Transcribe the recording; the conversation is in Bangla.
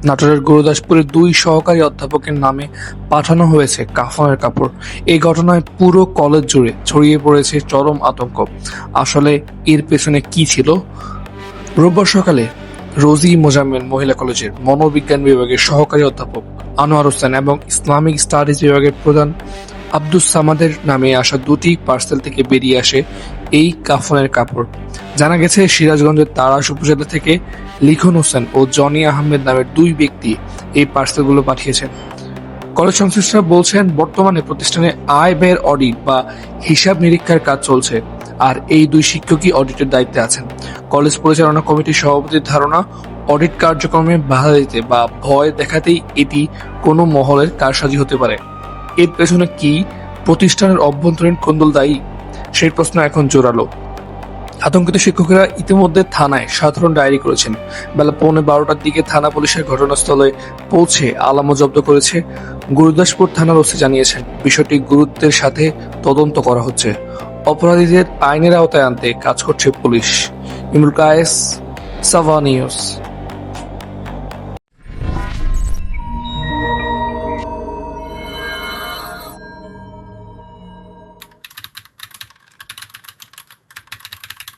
নাটোরের গুরুদাসপুরের 2 সহকারী অধ্যাপকের নামে পাঠানো হয়েছে কাফনের কাপড়। এই ঘটনায় পুরো কলেজ জুড়ে ছড়িয়ে পড়েছে চরম আতঙ্ক। আসলে এর পেছনে কি ছিল? রোববার সকালে রোজি মোজাম্মেল মহিলা কলেজের মনোবিজ্ঞান বিভাগের সহকারী অধ্যাপক আনোয়ার হোসেন এবং ইসলামিক স্টাডিজ বিভাগের প্রধান আব্দুস সামাদের নামে আসা 2টি পার্সেল থেকে বেরিয়ে আসে এই কাফনের কাপড়। জানা গেছে, সিরাজগঞ্জের তাড়াশ উপজেলা থেকে লিখন হোসেন ও জনি আহমেদ নামের 2 ব্যক্তি এই পার্সেলগুলো পাঠিয়েছেন। কলেজ সংশ্লিষ্টরা বলছেন, বর্তমানে প্রতিষ্ঠানে আয় ব্যয়ের অডিট বা হিসাব নিরীক্ষার কাজ চলছে, আর এই 2 শিক্ষকই অডিটের দায়িত্বে আছেন। কলেজ পরিচালনা কমিটির সভাপতির ধারণা, অডিট কার্যক্রমে বাধা দিতে বা ভয় দেখাতেই এটি কোনো মহলের কারসাজি হতে পারে। এর পেছনে কি প্রতিষ্ঠানের অভ্যন্তরীণ কোন্দল দায়ী? সেই প্রশ্ন এখন জোরালো। আতঙ্কিত শিক্ষকেরা ইতিমধ্যে থানায় সাধারণ ডায়েরি করেছেন। বেলা 11:15টার দিকে থানা পুলিশের ঘটনাস্থলে পৌঁছে আলামত জব্দ করেছে। গুরুদাসপুর থানার ওসি জানিয়েছেন, বিষয়টি গুরুত্বের সাথে তদন্ত করা হচ্ছে। অপরাধীদের আইনের আওতায় আনতে কাজ করছে পুলিশ। ইমরুল কায়েস, সাভা নিউজ।